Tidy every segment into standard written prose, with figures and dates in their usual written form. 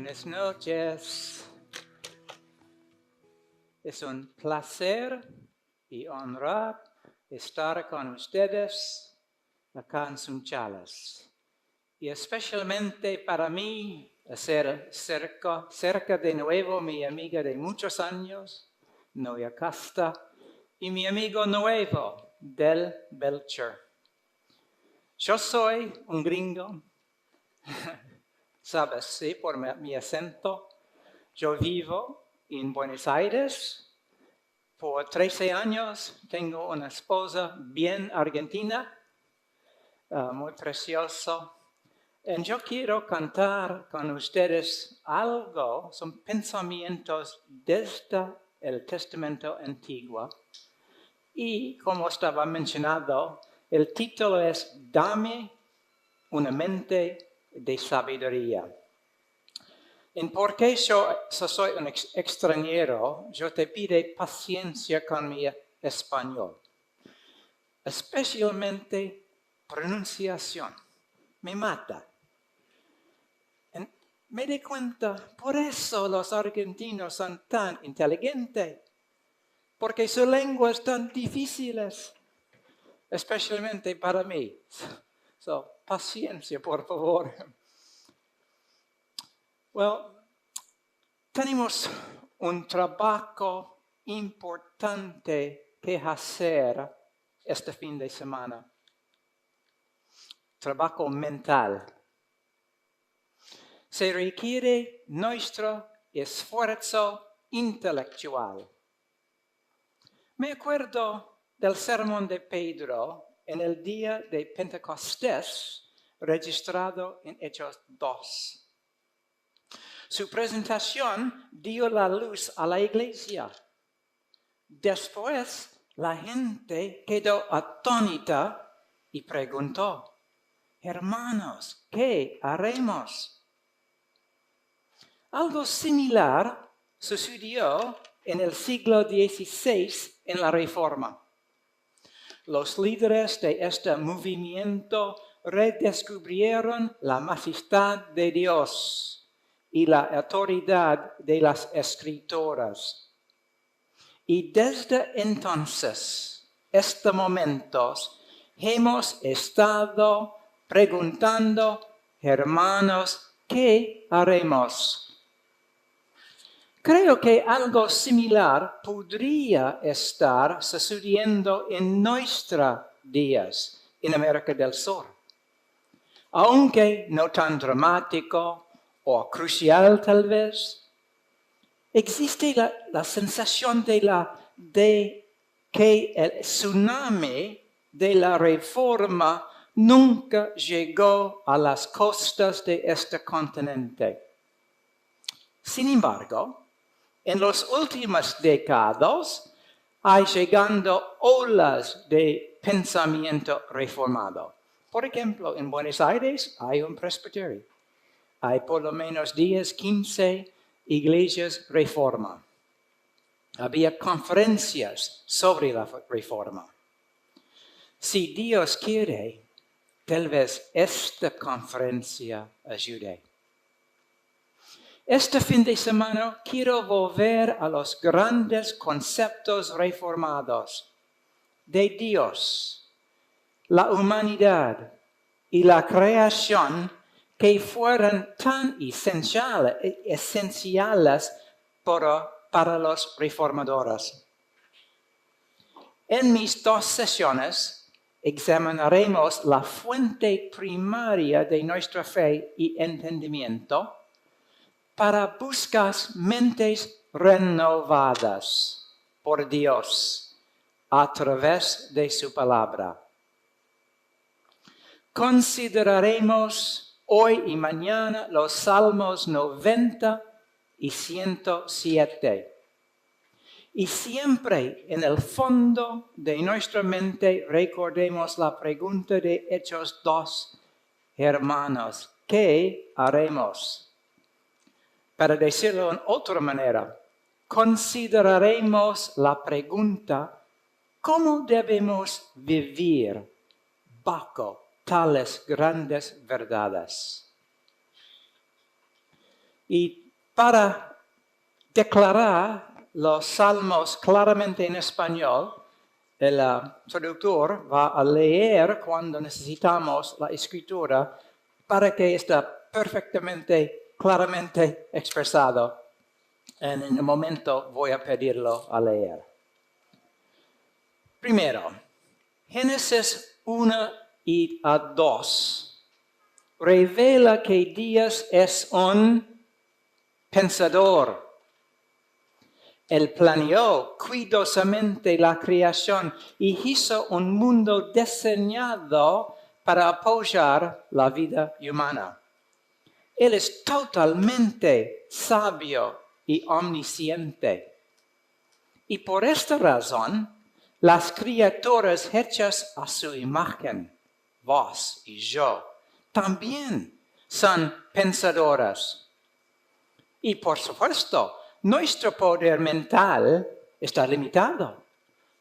Buenas noches. Es un placer y honrar estar con ustedes acá en Sunchales. Y especialmente para mí, ser cerca de nuevo mi amiga de muchos años, Novia Casta, y mi amigo nuevo, Del Belcher. Yo soy un gringo, sabes, sí, por mi acento. Yo vivo en Buenos Aires. Por 13 años tengo una esposa bien argentina, muy preciosa. Y yo quiero cantar con ustedes algo, son pensamientos desde el Testamento Antiguo. Y como estaba mencionado, el título es Dame una mente de sabiduría. Y porque yo soy un extranjero, yo te pido paciencia con mi español, especialmente pronunciación. Me mata. Y me di cuenta, por eso los argentinos son tan inteligentes, porque su lengua es tan difícil, especialmente para mí. Paciencia, por favor. Tenemos un trabajo importante que hacer este fin de semana. Trabajo mental. Se requiere nuestro esfuerzo intelectual. Me acuerdo del sermón de Pedro en el día de Pentecostés, registrado en Hechos 2. Su presentación dio la luz a la iglesia. Después, la gente quedó atónita y preguntó, hermanos, ¿qué haremos? Algo similar sucedió en el siglo XVI en la Reforma. Los líderes de este movimiento redescubrieron la majestad de Dios y la autoridad de las Escrituras. Y desde entonces, estos momentos, hemos estado preguntando, hermanos, ¿qué haremos? Creo que algo similar podría estar sucediendo en nuestros días en América del Sur. Aunque no tan dramático o crucial tal vez, existe la sensación de que el tsunami de la reforma nunca llegó a las costas de este continente. Sin embargo, en las últimas décadas hay llegando olas de pensamiento reformado. Por ejemplo, en Buenos Aires hay un presbiterio. Hay por lo menos 10, 15 iglesias reforma. Había conferencias sobre la reforma. Si Dios quiere, tal vez esta conferencia ayude. Este fin de semana quiero volver a los grandes conceptos reformados de Dios, la humanidad y la creación que fueron tan esenciales para los reformadores. En mis 2 sesiones examinaremos la fuente primaria de nuestra fe y entendimiento para buscar mentes renovadas por Dios a través de su palabra. Consideraremos hoy y mañana los Salmos 90 y 107. Y siempre en el fondo de nuestra mente recordemos la pregunta de Hechos 2, hermanos, ¿qué haremos? Para decirlo en otra manera, consideraremos la pregunta, ¿cómo debemos vivir bajo tales grandes verdades? Y para declarar los salmos claramente en español, el traductor va a leer cuando necesitamos la escritura para que esté perfectamente, claramente expresado. En un momento voy a pedirlo a leer. Primero, Génesis 1 y 2 revela que Dios es un pensador. Él planeó cuidadosamente la creación y hizo un mundo diseñado para apoyar la vida humana. Él es totalmente sabio y omnisciente. Y por esta razón, las criaturas hechas a su imagen, vos y yo, también son pensadoras. Y por supuesto, nuestro poder mental está limitado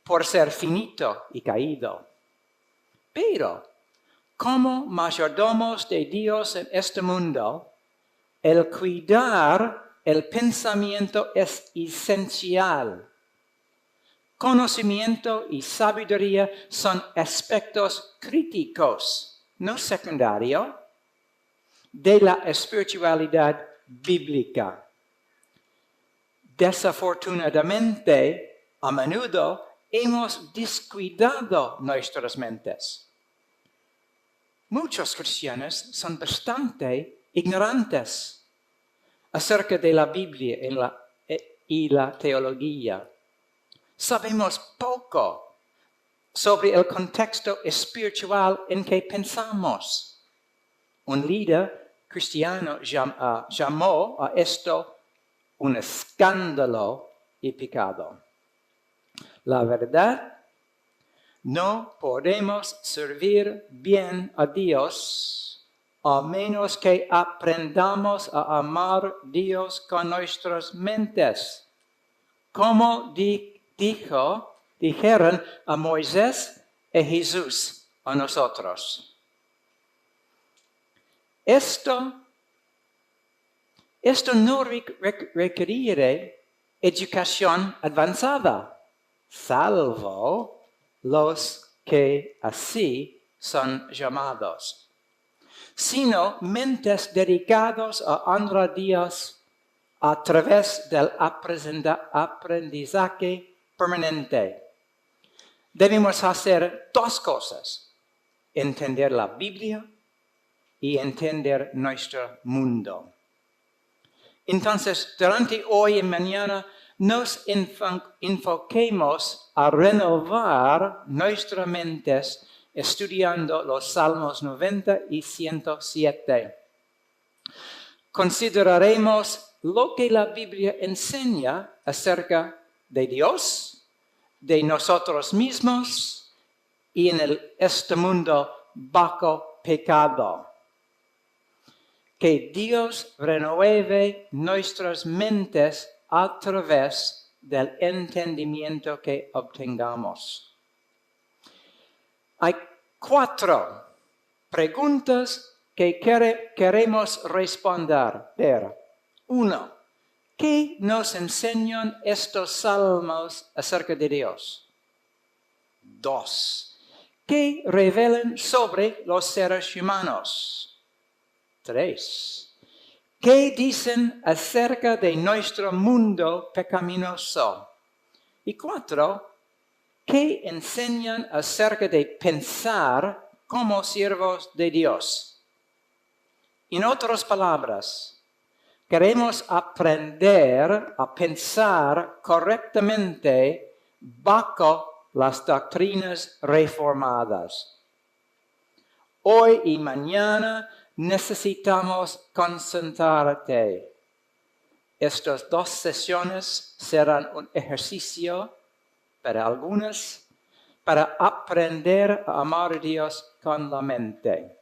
por ser finito y caído. Pero, como mayordomos de Dios en este mundo, el cuidar el pensamiento es esencial. Conocimiento y sabiduría son aspectos críticos, no secundarios, de la espiritualidad bíblica. Desafortunadamente, a menudo hemos descuidado nuestras mentes. Muchos cristianos son bastante ignorantes acerca de la Biblia y la teología. Sabemos poco sobre el contexto espiritual en que pensamos. Un líder cristiano llamó a esto un escándalo y pecado. La verdad, no podemos servir bien a Dios a menos que aprendamos a amar a Dios con nuestras mentes. Como dijeron a Moisés y Jesús a nosotros. Esto no requiere educación avanzada, salvo los que así son llamados, sino mentes dedicadas a honrar a Dios a través del aprendizaje permanente. Debemos hacer dos cosas: entender la Biblia y entender nuestro mundo. Entonces, durante hoy y mañana, nos enfoquemos a renovar nuestras mentes estudiando los Salmos 90 y 107. Consideraremos lo que la Biblia enseña acerca de Dios, de nosotros mismos y en este mundo bajo pecado. Que Dios renueve nuestras mentes a través del entendimiento que obtengamos. Hay 4 preguntas que queremos responder. 1. ¿Qué nos enseñan estos salmos acerca de Dios? 2. ¿Qué revelan sobre los seres humanos? 3. ¿Qué dicen acerca de nuestro mundo pecaminoso? Y 4. ¿Qué enseñan acerca de pensar como siervos de Dios? En otras palabras, queremos aprender a pensar correctamente bajo las doctrinas reformadas. Hoy y mañana necesitamos concentrarte. Estas 2 sesiones serán un ejercicio para algunos para aprender a amar a Dios con la mente.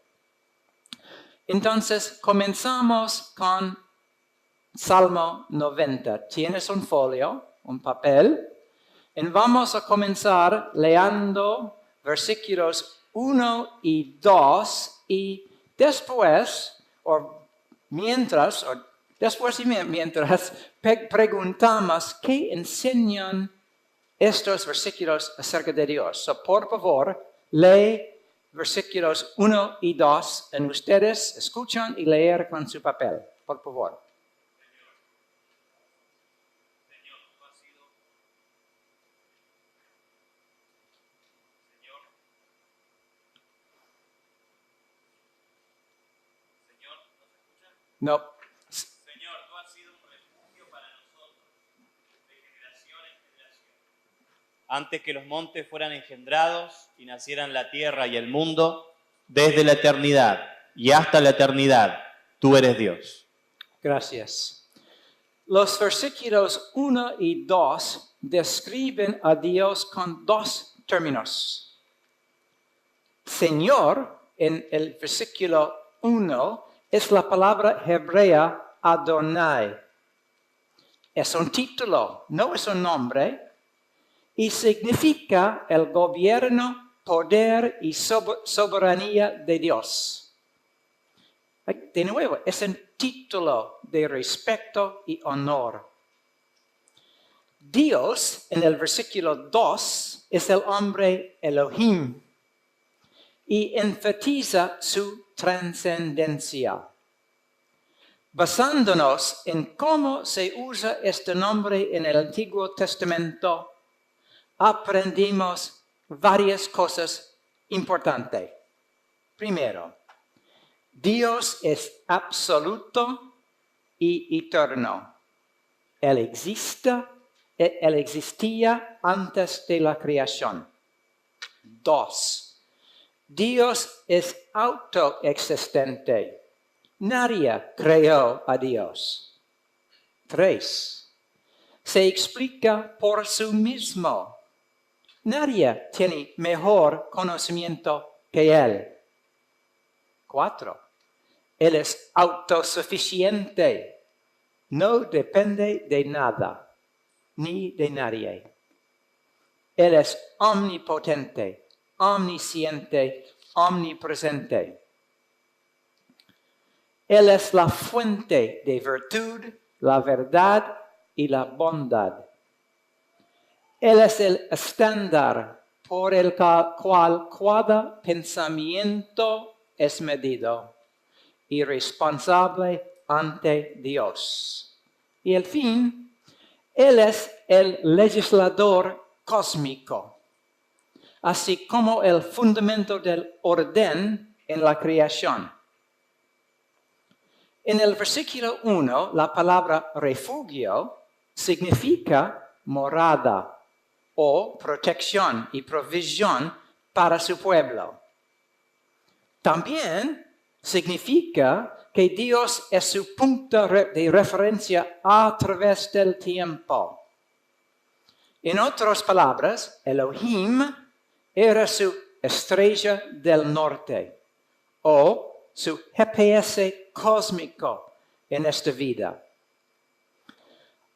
Entonces, comenzamos con Salmo 90. Tienes un folio, un papel, y vamos a comenzar leyendo versículos 1 y 2 y después, o Después, mientras preguntamos qué enseñan estos versículos acerca de Dios. So, por favor, lee versículos 1 y 2 en ustedes. Escuchan y leer con su papel, por favor. No. Señor, tú has sido un refugio para nosotros, de generación en generación. Antes que los montes fueran engendrados y nacieran la tierra y el mundo, desde la eternidad y hasta la eternidad, tú eres Dios. Gracias. Los versículos 1 y 2 describen a Dios con dos términos. Señor, en el versículo 1, es la palabra hebrea Adonai. Es un título, no es un nombre, y significa el gobierno, poder y soberanía de Dios. De nuevo, es un título de respeto y honor. Dios, en el versículo 2, es el hombre Elohim y enfatiza su trascendencia. Basándonos en cómo se usa este nombre en el Antiguo Testamento, aprendimos varias cosas importantes. Primero, Dios es absoluto y eterno. Él existía antes de la creación. 2. Dios es autoexistente. Nadie creó a Dios. 3. Se explica por sí mismo. Nadie tiene mejor conocimiento que Él. 4. Él es autosuficiente. No depende de nada, ni de nadie. Él es omnipotente, omnisciente, omnipresente. Él es la fuente de virtud, la verdad y la bondad. Él es el estándar por el cual cada pensamiento es medido y responsable ante Dios. Y al fin, Él es el legislador cósmico, así como el fundamento del orden en la creación. En el versículo 1, la palabra refugio significa morada o protección y provisión para su pueblo. También significa que Dios es su punto de referencia a través del tiempo. En otras palabras, Elohim era su estrella del norte o su GPS cósmico en esta vida.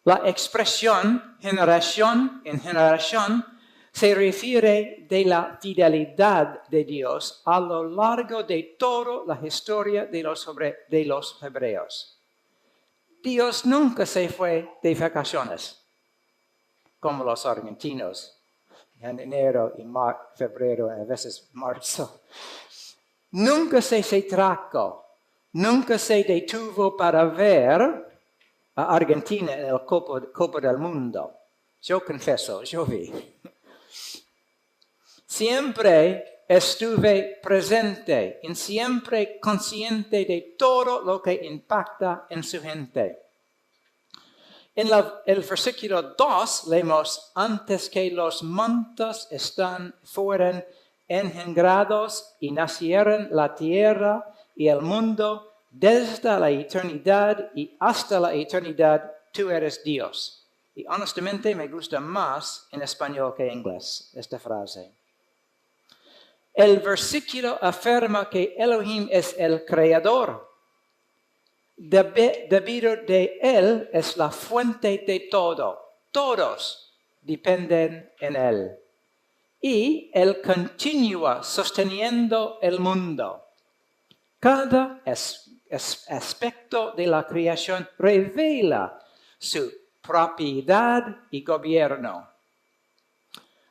La expresión generación en generación se refiere de la fidelidad de Dios a lo largo de toda la historia de los hebreos. Dios nunca se fue de vacaciones, como los argentinos, en enero y febrero, a veces marzo. Nunca se trajo, nunca se detuvo para ver a Argentina en el Copa del Mundo. Yo confieso, yo vi. Siempre estuve presente y siempre consciente de todo lo que impacta en su gente. En el versículo 2 leemos, antes que los montes fueran engendrados y nacieran la tierra y el mundo, desde la eternidad y hasta la eternidad, tú eres Dios. Y honestamente me gusta más en español que en inglés esta frase. El versículo afirma que Elohim es el creador. Debido de Él es la fuente de todo. Todos dependen en Él. Y Él continúa sosteniendo el mundo. Cada aspecto de la creación revela su propiedad y gobierno.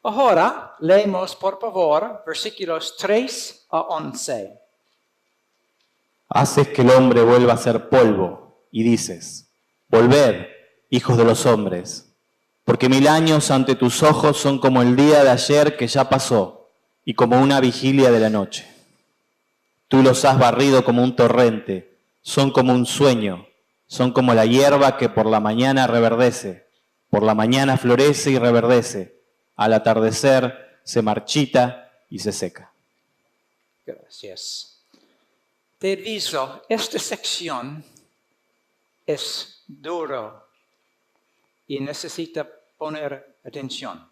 Ahora leemos, por favor, versículos 3 a 11. Haces que el hombre vuelva a ser polvo y dices, volved, hijos de los hombres, porque 1000 años ante tus ojos son como el día de ayer que ya pasó y como una vigilia de la noche. Tú los has barrido como un torrente, son como un sueño, son como la hierba que por la mañana reverdece, por la mañana florece y reverdece, al atardecer se marchita y se seca. Gracias. Te aviso, esta sección es duro y necesita poner atención.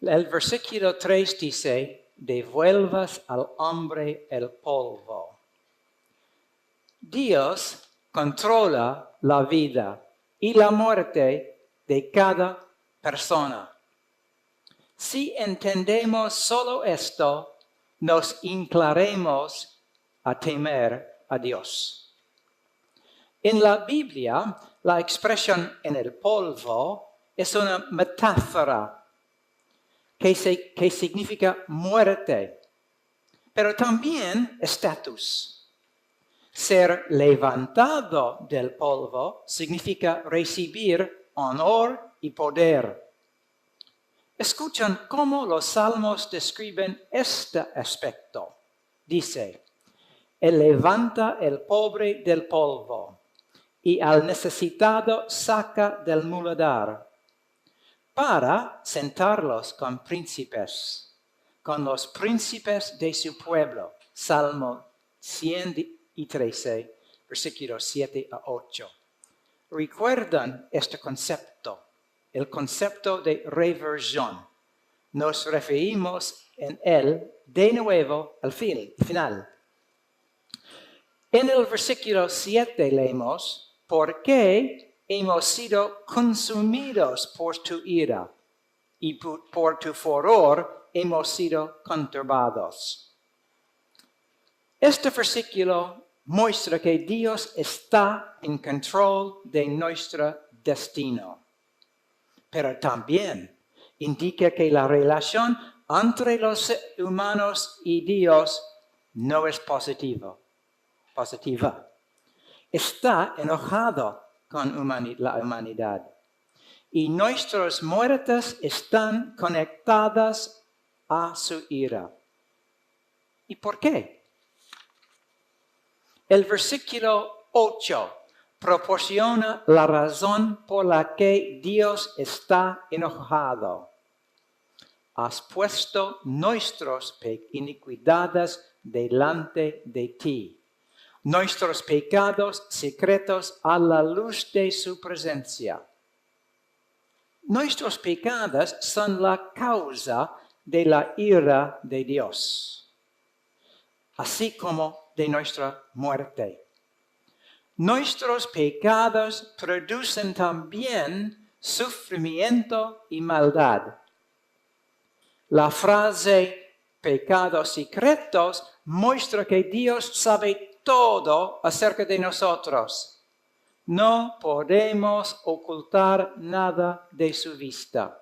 El versículo 3 dice, devuelvas al hombre el polvo. Dios controla la vida y la muerte de cada persona. Si entendemos solo esto, nos inclinaremos a temer a Dios. En la Biblia, la expresión en el polvo es una metáfora que significa muerte, pero también estatus. Ser levantado del polvo significa recibir honor y poder. Escuchan cómo los salmos describen este aspecto. Dice, Él levanta el pobre del polvo y al necesitado saca del muladar para sentarlos con príncipes, con los príncipes de su pueblo. Salmo 113, versículos 7 a 8. ¿Recuerdan este concepto? El concepto de reversión. Nos referimos en él de nuevo al final. En el versículo 7 leemos, porque hemos sido consumidos por tu ira y por tu furor hemos sido conturbados. Este versículo muestra que Dios está en control de nuestro destino. Pero también indica que la relación entre los humanos y Dios no es positiva. Está enojado con la humanidad. Y nuestras muertes están conectadas a su ira. ¿Y por qué? El versículo 8 proporciona la razón por la que Dios está enojado. Has puesto nuestras iniquidades delante de ti, nuestros pecados secretos a la luz de su presencia. Nuestros pecados son la causa de la ira de Dios, así como de nuestra muerte. Nuestros pecados producen también sufrimiento y maldad. La frase pecados secretos muestra que Dios sabe todo acerca de nosotros. No podemos ocultar nada de su vista.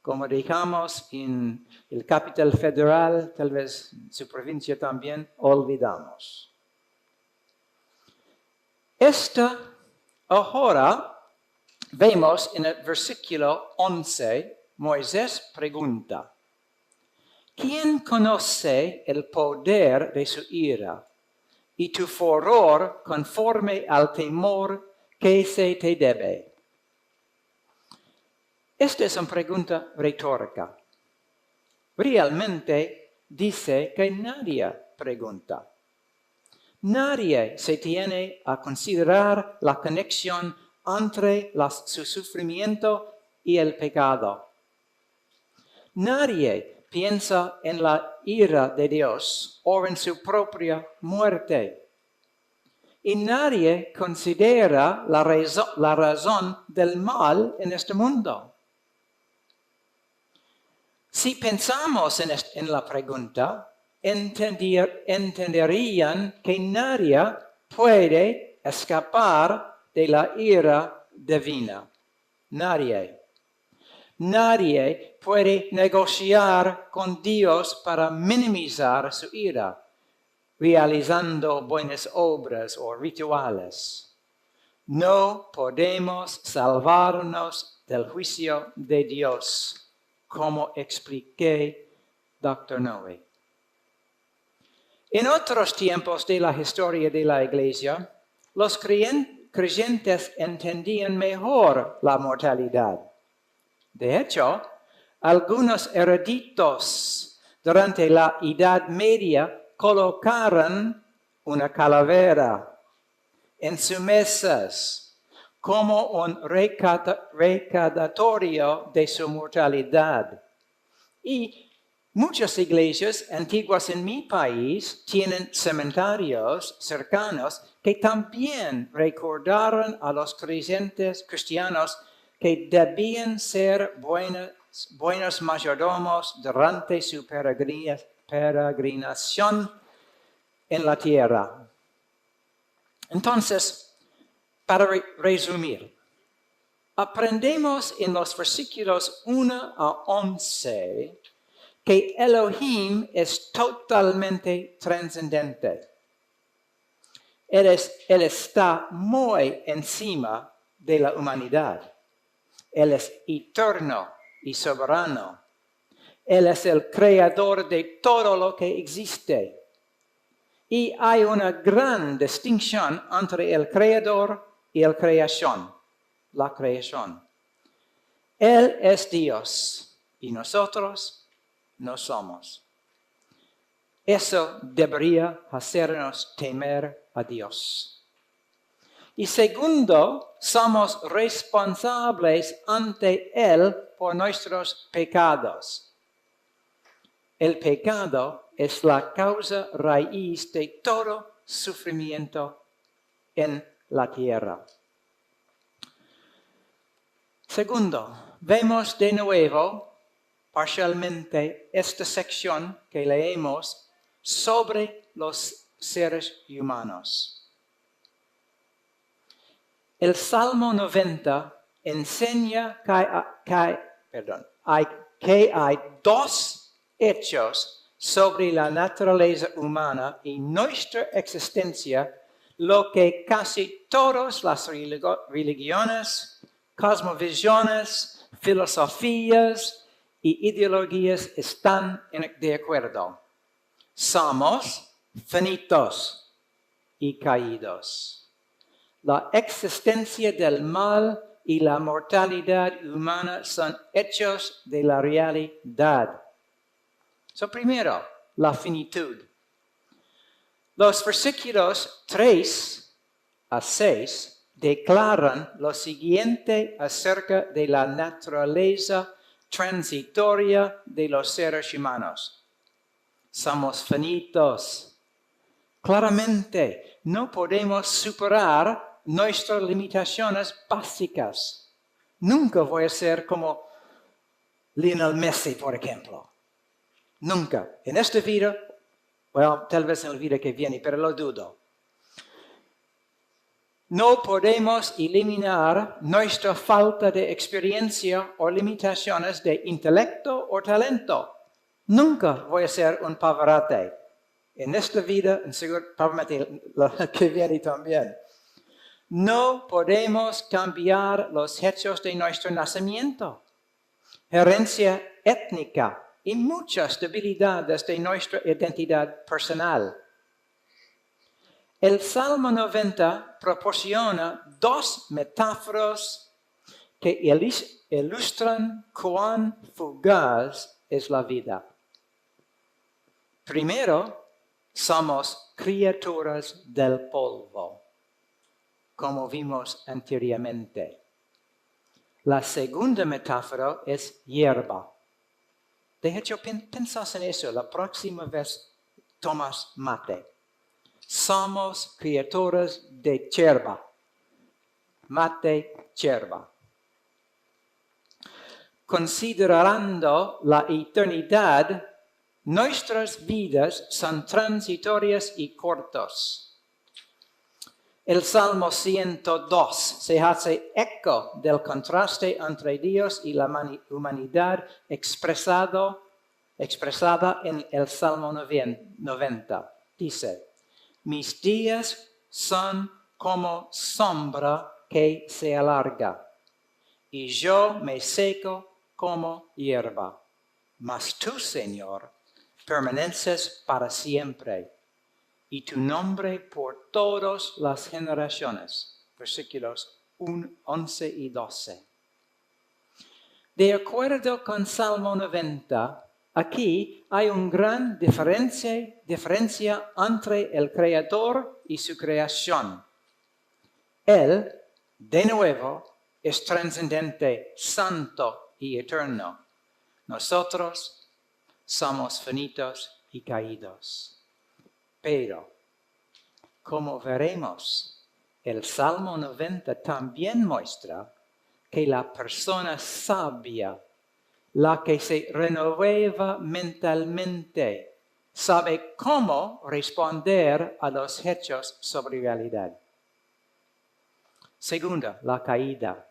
Como dejamos en el Capital Federal, tal vez en su provincia también, olvidamos. Ahora vemos en el versículo 11, Moisés pregunta, ¿quién conoce el poder de su ira y tu furor conforme al temor que se te debe? Esta es una pregunta retórica. Realmente dice que nadie pregunta. Nadie se tiene a considerar la conexión entre su sufrimiento y el pecado. Nadie piensa en la ira de Dios o en su propia muerte. Y nadie considera la razón del mal en este mundo. Si pensamos en la pregunta, entenderían que nadie puede escapar de la ira divina. Nadie. Nadie puede negociar con Dios para minimizar su ira, realizando buenas obras o rituales. No podemos salvarnos del juicio de Dios, como expliqué Dr. Noe. En otros tiempos de la historia de la Iglesia, los creyentes entendían mejor la mortalidad. De hecho, algunos eruditos durante la Edad Media colocaron una calavera en sus mesas como un recordatorio de su mortalidad. Y muchas iglesias antiguas en mi país tienen cementerios cercanos que también recordaron a los creyentes cristianos que debían ser buenos mayordomos durante su peregrinación en la tierra. Entonces, para resumir, aprendemos en los versículos 1 a 11 que Elohim es totalmente trascendente. Él está muy encima de la humanidad. Él es eterno y soberano. Él es el creador de todo lo que existe. Y hay una gran distinción entre el creador y la creación. Él es Dios y nosotros no somos. Eso debería hacernos temer a Dios. Y segundo, somos responsables ante Él por nuestros pecados. El pecado es la causa raíz de todo sufrimiento en la tierra. Segundo, vemos de nuevo parcialmente esta sección que leemos sobre los seres humanos. El Salmo 90 enseña que hay dos hechos sobre la naturaleza humana y nuestra existencia, lo que casi todas las religiones, cosmovisiones, filosofías y ideologías están de acuerdo. Somos finitos y caídos. La existencia del mal y la mortalidad humana son hechos de la realidad. Primero, la finitud. Los versículos 3 a 6 declaran lo siguiente acerca de la naturaleza transitoria de los seres humanos. Somos finitos. Claramente, no podemos superar nuestras limitaciones básicas. Nunca voy a ser como Lionel Messi, por ejemplo. Nunca. En esta vida, tal vez en la vida que viene, pero lo dudo. No podemos eliminar nuestra falta de experiencia o limitaciones de intelecto o talento. Nunca voy a ser un Pavarotti. En esta vida, en seguro, probablemente la que viene también. No podemos cambiar los hechos de nuestro nacimiento, herencia étnica y muchas debilidades de nuestra identidad personal. El Salmo 90 proporciona dos metáforas que ilustran cuán fugaz es la vida. Primero, somos criaturas del polvo, como vimos anteriormente. La segunda metáfora es hierba. De hecho, pensás en eso la próxima vez tomas mate. Somos criaturas de hierba. Mate, hierba. Considerando la eternidad nuestras vidas son transitorias y cortas. El Salmo 102 se hace eco del contraste entre Dios y la humanidad expresada en el Salmo 90. Dice, mis días son como sombra que se alarga, y yo me seco como hierba. Mas tú, Señor, permaneces para siempre, y tu nombre por todas las generaciones. Versículos 11 y 12. De acuerdo con Salmo 90, aquí hay una gran diferencia entre el Creador y su creación. Él, de nuevo, es trascendente, santo y eterno. Nosotros somos finitos y caídos. Pero, como veremos, el Salmo 90 también muestra que la persona sabia, la que se renueva mentalmente, sabe cómo responder a los hechos sobre realidad. Segunda, la caída.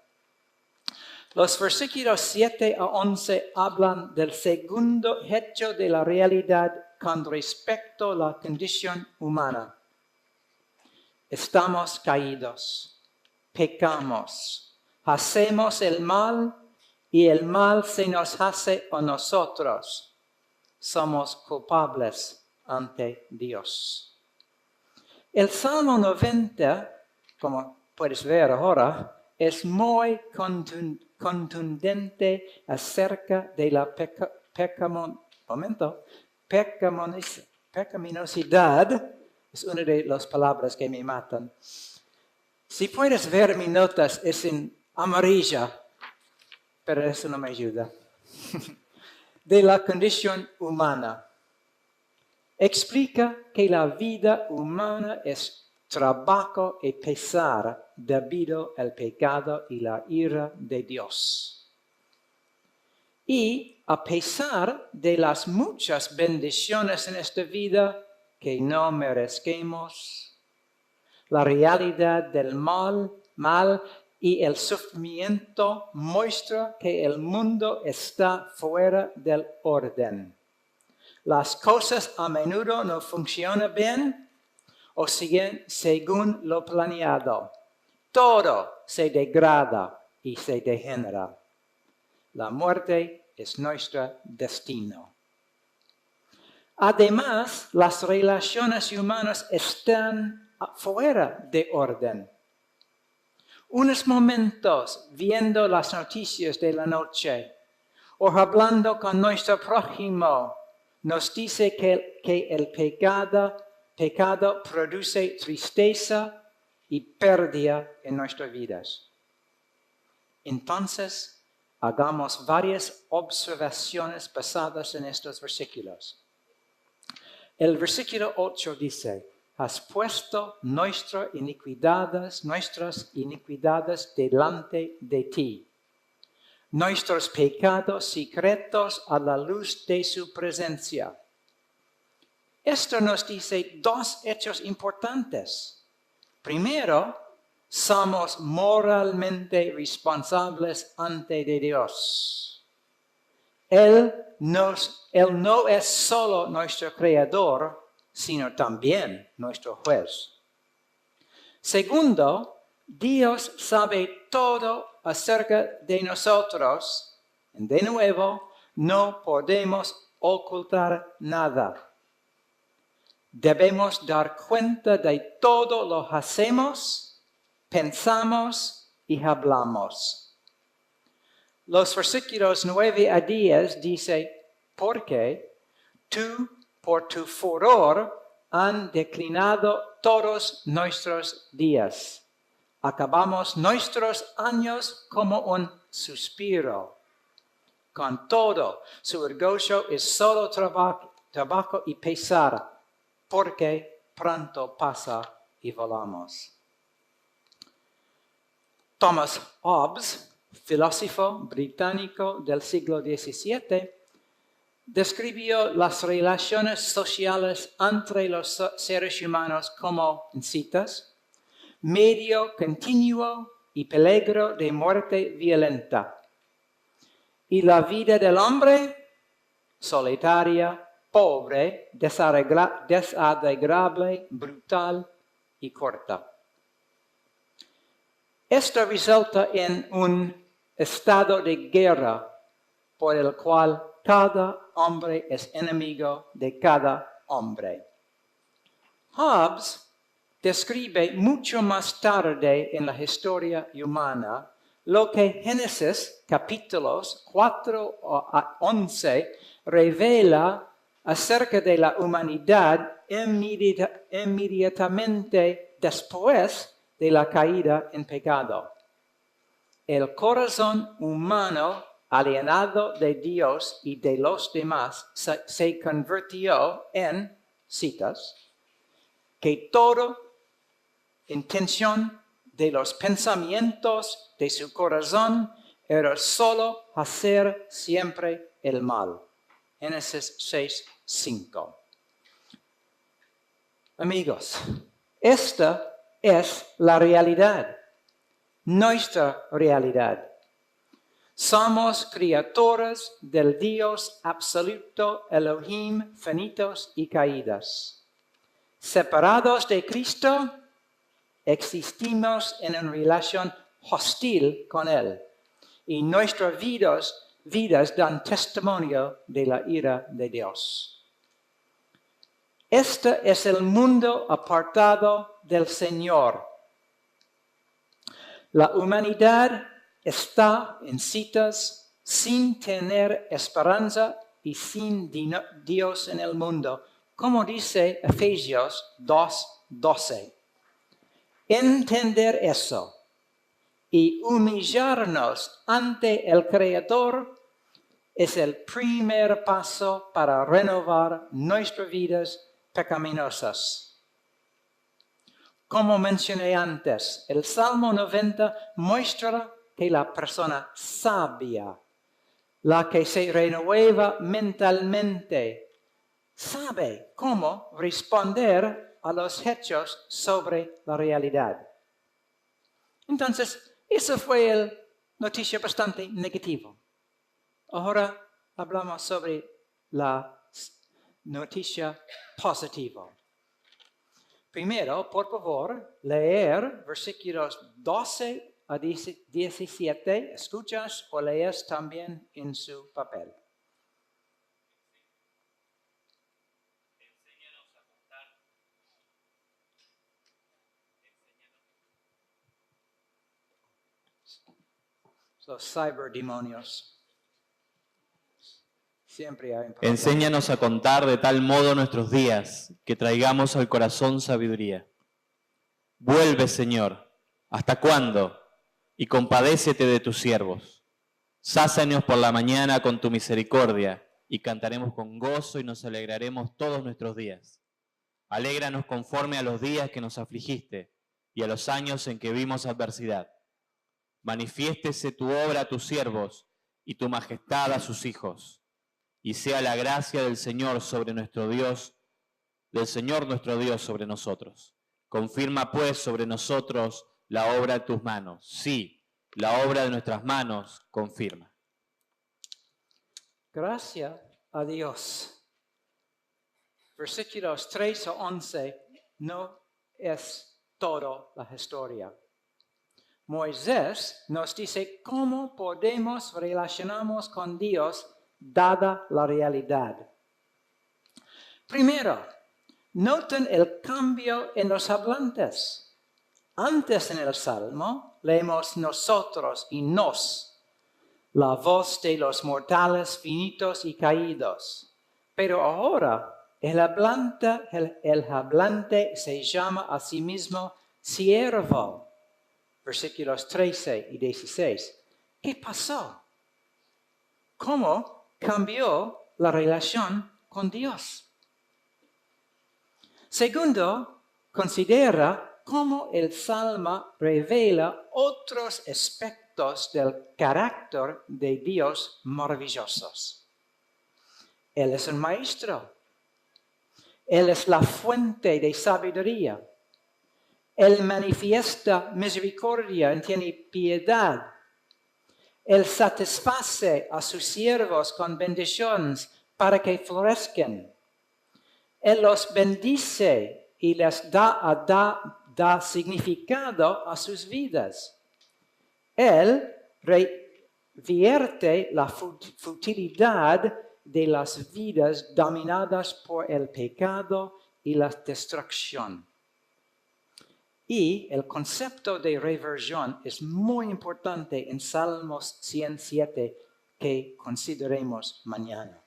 Los versículos 7 a 11 hablan del segundo hecho de la realidad con respecto a la condición humana. Estamos caídos, pecamos, hacemos el mal y el mal se nos hace a nosotros. Somos culpables ante Dios. El Salmo 90, como puedes ver ahora, es muy contundente acerca de la pecaminosidad. Es una de las palabras que me matan. Si puedes ver mis notas, es en amarilla, pero eso no me ayuda. De la condición humana. Explica que la vida humana es trabajo y pesar debido al pecado y la ira de Dios. Y a pesar de las muchas bendiciones en esta vida que no merecemos, la realidad del mal y el sufrimiento muestra que el mundo está fuera del orden. Las cosas a menudo no funcionan bien o siguen según lo planeado. Todo se degrada y se degenera. La muerte es nuestro destino. Además, las relaciones humanas están fuera de orden. Unos momentos viendo las noticias de la noche o hablando con nuestro prójimo nos dice que el pecado produce tristeza y pérdida en nuestras vidas. Entonces, hagamos varias observaciones basadas en estos versículos. El versículo 8 dice, has puesto nuestras iniquidades delante de ti, nuestros pecados secretos a la luz de su presencia. Esto nos dice dos hechos importantes. Primero, somos moralmente responsables ante Dios. Él no es solo nuestro creador, sino también nuestro juez. Segundo, Dios sabe todo acerca de nosotros. De nuevo, no podemos ocultar nada. Debemos dar cuenta de todo lo que hacemos, pensamos y hablamos. Los versículos 9 a 10 dice, porque tú por tu furor han declinado todos nuestros días. Acabamos nuestros años como un suspiro. Con todo, su orgullo es solo trabajo y pesar, porque pronto pasa y volamos. Thomas Hobbes, filósofo británico del siglo XVII, describió las relaciones sociales entre los seres humanos como, en citas, medio continuo y peligro de muerte violenta. Y la vida del hombre, solitaria, pobre, desagradable, brutal y corta. Esto resulta en un estado de guerra por el cual cada hombre es enemigo de cada hombre. Hobbes describe mucho más tarde en la historia humana lo que Génesis capítulos 4 a 11 revela acerca de la humanidad inmediatamente después de la caída en pecado. El corazón humano alienado de Dios y de los demás se convirtió en, citas, que toda intención de los pensamientos de su corazón era solo hacer siempre el mal. Génesis 6:5. Amigos, esta es la realidad, nuestra realidad. Somos criaturas del Dios absoluto, Elohim, finitos y caídas. Separados de Cristo, existimos en una relación hostil con Él. Y nuestras vidas dan testimonio de la ira de Dios. Este es el mundo apartado del Señor. La humanidad está, en citas, sin tener esperanza y sin Dios en el mundo, como dice Efesios 2:12. Entender eso y humillarnos ante el Creador es el primer paso para renovar nuestras vidas pecaminosas. Como mencioné antes, el Salmo 90 muestra que la persona sabia, la que se renueva mentalmente, sabe cómo responder a los hechos sobre la realidad. Entonces, eso fue la noticia bastante negativa. Ahora hablamos sobre la noticia positiva. Primero, por favor, leer versículos 12 a 17. ¿Escuchas o lees también en su papel? Los ciberdemonios. Siempre hay un problema. Enséñanos a contar de tal modo nuestros días, que traigamos al corazón sabiduría. Vuelve, Señor, ¿hasta cuándo? Y compadécete de tus siervos. Sácianos por la mañana con tu misericordia, y cantaremos con gozo y nos alegraremos todos nuestros días. Alégranos conforme a los días que nos afligiste, y a los años en que vimos adversidad. Manifiéstese tu obra a tus siervos, y tu majestad a sus hijos. Y sea la gracia del Señor sobre nuestro Dios, del Señor nuestro Dios sobre nosotros. Confirma pues sobre nosotros la obra de tus manos. Sí, la obra de nuestras manos confirma. Gracias a Dios. Versículos 3 a 11 no es toda la historia. Moisés nos dice cómo podemos relacionarnos con Dios dada la realidad. Primero, noten el cambio en los hablantes. Antes en el Salmo leemos nosotros y nos, la voz de los mortales finitos y caídos. Pero ahora el hablante se llama a sí mismo siervo. Versículos 13 y 16. ¿Qué pasó? ¿Cómo cambió la relación con Dios? Segundo, considera cómo el Salmo revela otros aspectos del carácter de Dios maravillosos. Él es un maestro. Él es la fuente de sabiduría. Él manifiesta misericordia y tiene piedad. Él satisface a sus siervos con bendiciones para que florezcan. Él los bendice y les da significado a sus vidas. Él revierte la futilidad de las vidas dominadas por el pecado y la destrucción. Y el concepto de reversión es muy importante en Salmos 107 que consideremos mañana.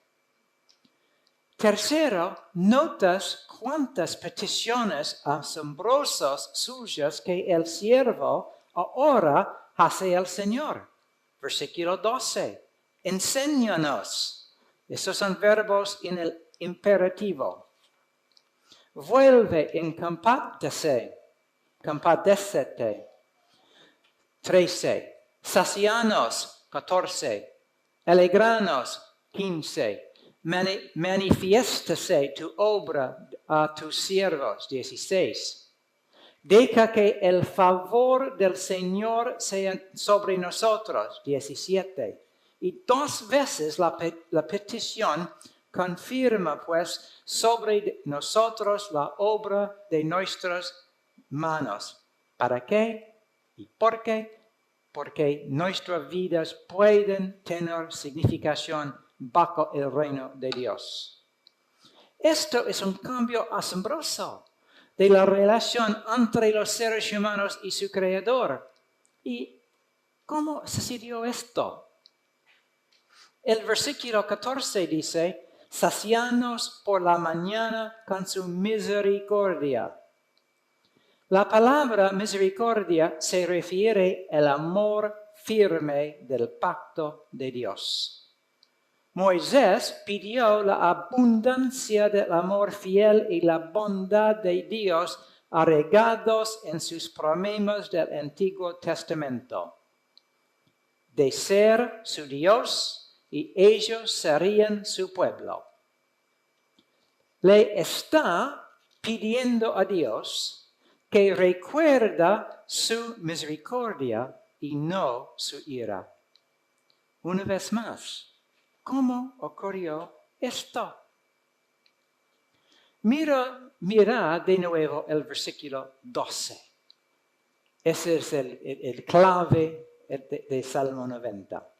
Tercero, notas cuántas peticiones asombrosas suyas que el siervo ahora hace al Señor. Versículo 12. Enséñanos. Esos son verbos en el imperativo. Vuelve en compadécete. 13. Sacianos. 14. Alegranos. 15. Manifiéstase tu obra a tus siervos. 16. Deja que el favor del Señor sea sobre nosotros. 17. Y 2 veces la petición confirma pues sobre nosotros la obra de nuestras manos. ¿Para qué? ¿Y por qué? Porque nuestras vidas pueden tener significación bajo el reino de Dios. Esto es un cambio asombroso de la relación entre los seres humanos y su Creador. ¿Y cómo sucedió esto? El versículo 14 dice, sacianos por la mañana con su misericordia. La palabra misericordia se refiere al amor firme del pacto de Dios. Moisés pidió la abundancia del amor fiel y la bondad de Dios arraigados en sus promesas del Antiguo Testamento, de ser su Dios y ellos serían su pueblo. Le está pidiendo a Dios que recuerda su misericordia y no su ira. Una vez más, ¿cómo ocurrió esto? Mira de nuevo el versículo 12. Ese es el clave de Salmo 90.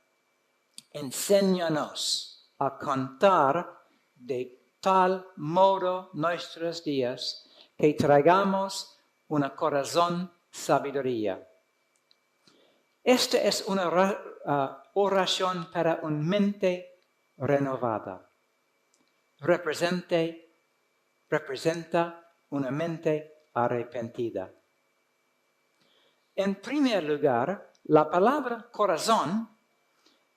Enséñanos a contar de tal modo nuestros días que traigamos un corazón sabiduría. Esta es una oración para una mente renovada. Representa una mente arrepentida. En primer lugar, la palabra corazón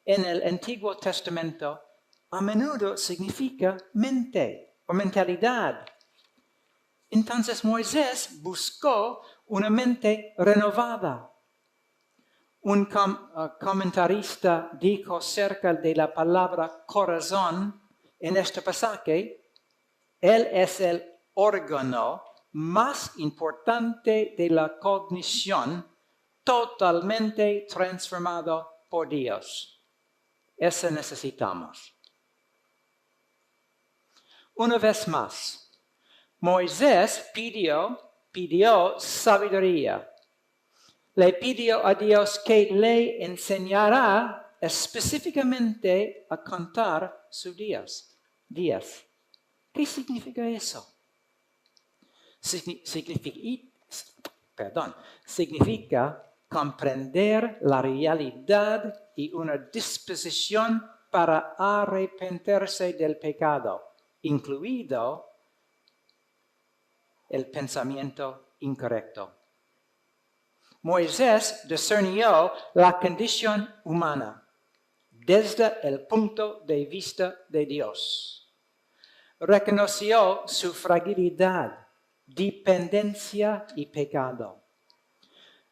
en el Antiguo Testamento a menudo significa mente o mentalidad. Entonces Moisés buscó una mente renovada. Un comentarista dijo acerca de la palabra corazón en este pasaje, él es el órgano más importante de la cognición totalmente transformado por Dios. Eso necesitamos. Una vez más, Moisés pidió sabiduría. Le pidió a Dios que le enseñara específicamente a contar sus días. ¿Qué significa eso? Significa comprender la realidad y una disposición para arrepentirse del pecado, incluido el pensamiento incorrecto. Moisés discernió la condición humana desde el punto de vista de Dios. Reconoció su fragilidad, dependencia y pecado.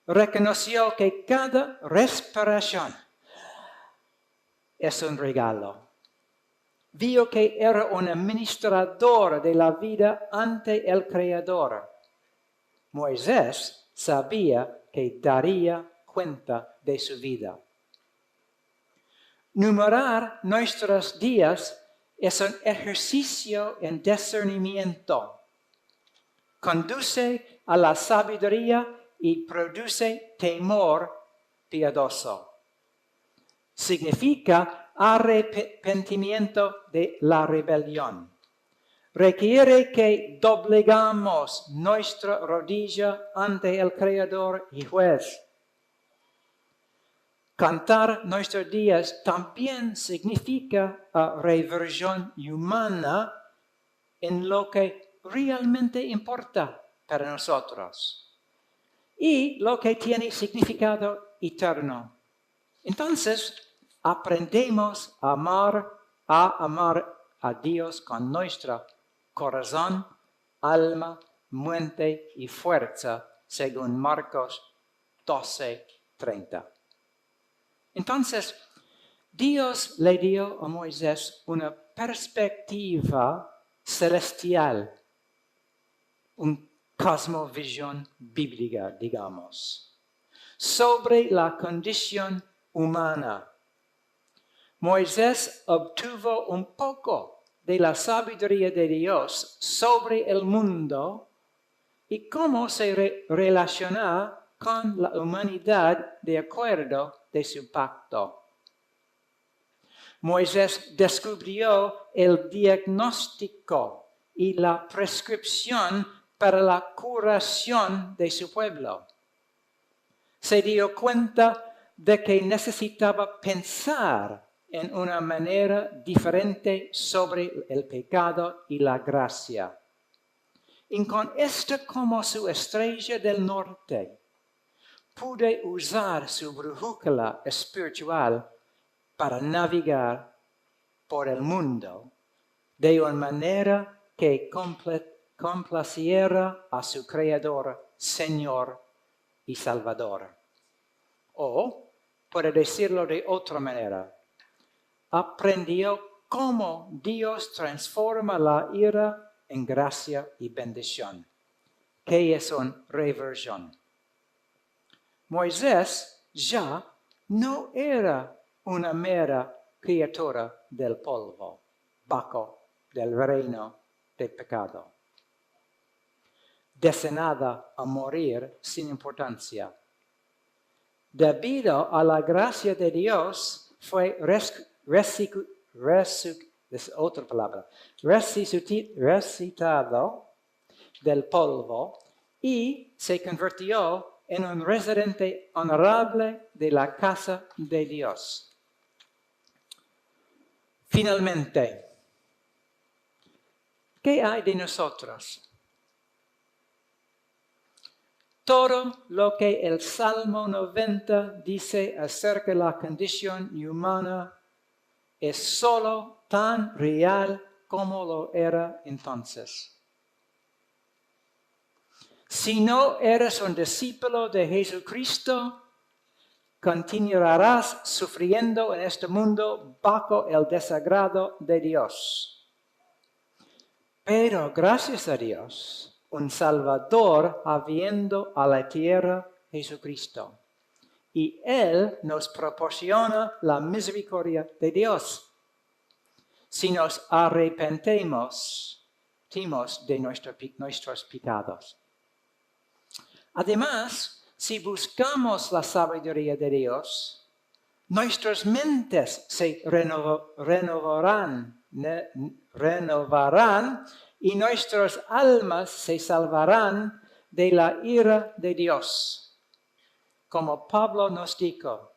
Reconoció que cada respiración es un regalo. vio que era un administrador de la vida ante el Creador. Moisés sabía que daría cuenta de su vida. Numerar nuestros días es un ejercicio en discernimiento. Conduce a la sabiduría y produce temor piadoso. Significa arrepentimiento de la rebelión. Requiere que doblegamos nuestra rodilla ante el Creador y Juez. Cantar nuestros días también significa reversión humana en lo que realmente importa para nosotros y lo que tiene significado eterno. Entonces, aprendemos a amar a Dios con nuestro corazón, alma, mente y fuerza, según Marcos 12:30. Entonces, Dios le dio a Moisés una perspectiva celestial, una cosmovisión bíblica, digamos, sobre la condición humana. Moisés obtuvo un poco de la sabiduría de Dios sobre el mundo y cómo se relaciona con la humanidad de acuerdo de su pacto. Moisés descubrió el diagnóstico y la prescripción para la curación de su pueblo. Se dio cuenta de que necesitaba pensar en una manera diferente sobre el pecado y la gracia. Y con esto como su estrella del norte, pude usar su brújula espiritual para navegar por el mundo de una manera que complaciera a su Creador, Señor y Salvador. O, para decirlo de otra manera, aprendió cómo Dios transforma la ira en gracia y bendición, que es una reversión. Moisés ya no era una mera criatura del polvo, bajo del reino de pecado, destinada a morir sin importancia. Debido a la gracia de Dios, fue resucitado del polvo y se convirtió en un residente honorable de la casa de Dios. Finalmente, ¿qué hay de nosotros? Todo lo que el Salmo 90 dice acerca de la condición humana es solo tan real como lo era entonces. Si no eres un discípulo de Jesucristo, continuarás sufriendo en este mundo bajo el desagrado de Dios. Pero gracias a Dios, un Salvador habiendo a la tierra, Jesucristo. Y Él nos proporciona la misericordia de Dios. Si nos arrepentimos de nuestros pecados. Además, si buscamos la sabiduría de Dios, nuestras mentes se renovarán y nuestras almas se salvarán de la ira de Dios. Como Pablo nos dijo,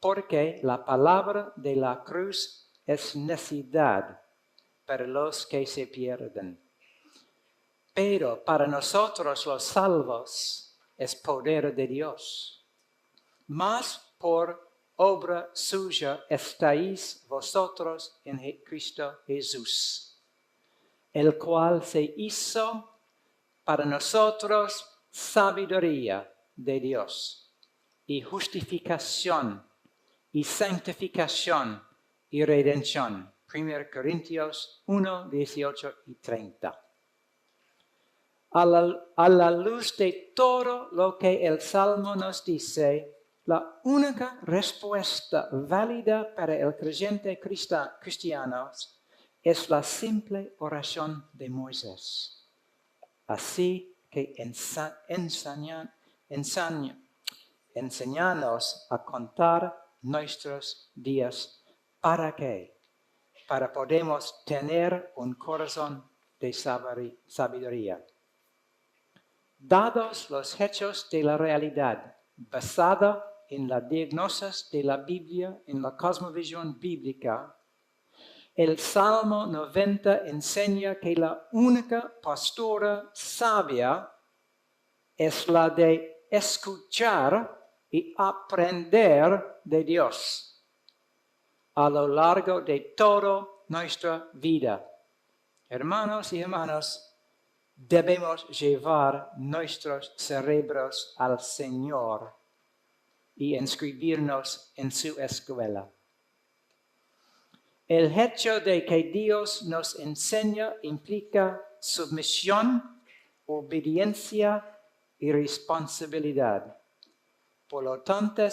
porque la palabra de la cruz es necedad para los que se pierden. Pero para nosotros los salvos es poder de Dios. Mas por obra suya estáis vosotros en Cristo Jesús, el cual se hizo para nosotros sabiduría de Dios y justificación y santificación y redención, 1 Corintios 1, 18 y 30. A la luz de todo lo que el Salmo nos dice, la única respuesta válida para el creyente cristiano es la simple oración de Moisés. Así que enséñanos a contar nuestros días. ¿Para qué? Para podemos tener un corazón de sabiduría. Dados los hechos de la realidad, basada en la diagnosis de la Biblia, en la cosmovisión bíblica, el Salmo 90 enseña que la única postura sabia es la de escuchar y aprender de Dios a lo largo de toda nuestra vida. Hermanos y hermanas, debemos llevar nuestros cerebros al Señor y inscribirnos en su escuela. El hecho de que Dios nos enseña implica sumisión, obediencia y responsabilidad. Por lo tanto,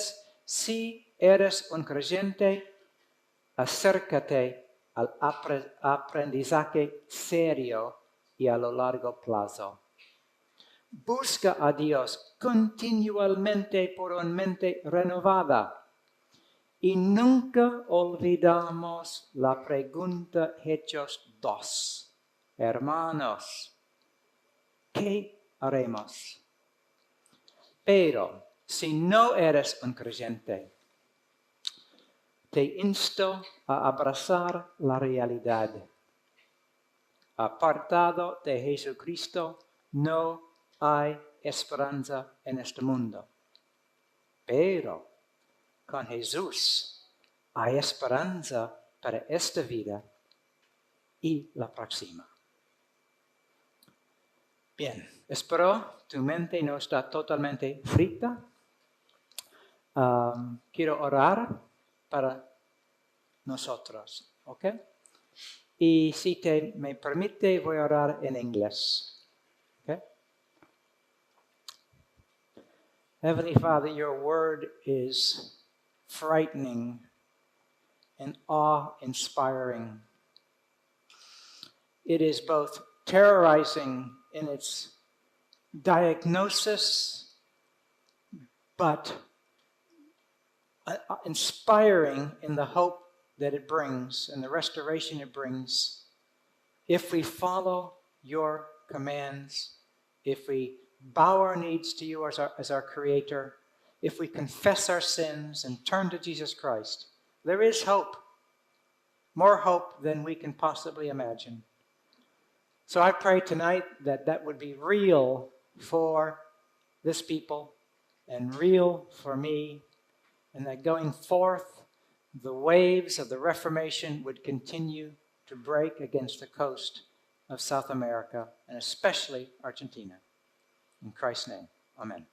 si eres un creyente, acércate al aprendizaje serio y a lo largo plazo. Busca a Dios continuamente por una mente renovada. Y nunca olvidamos la pregunta Hechos 2. Hermanos, ¿qué haremos? Pero si no eres un creyente, te insto a abrazar la realidad. Apartado de Jesucristo, no hay esperanza en este mundo. Pero con Jesús hay esperanza para esta vida y la próxima. Bien, espero tu mente no está totalmente frita. Quiero orar para nosotros, ¿ok? Y si me permite, voy a orar en inglés. Okay? Heavenly Father, your word is frightening and awe-inspiring. It is both terrorizing in its diagnosis, but inspiring in the hope that it brings and the restoration it brings. If we follow your commands, if we bow our needs to you as our Creator, if we confess our sins and turn to Jesus Christ, there is hope, more hope than we can possibly imagine. So I pray tonight that that would be real for this people and real for me, and that going forth, the waves of the Reformation would continue to break against the coast of South America, and especially Argentina. In Christ's name, amen.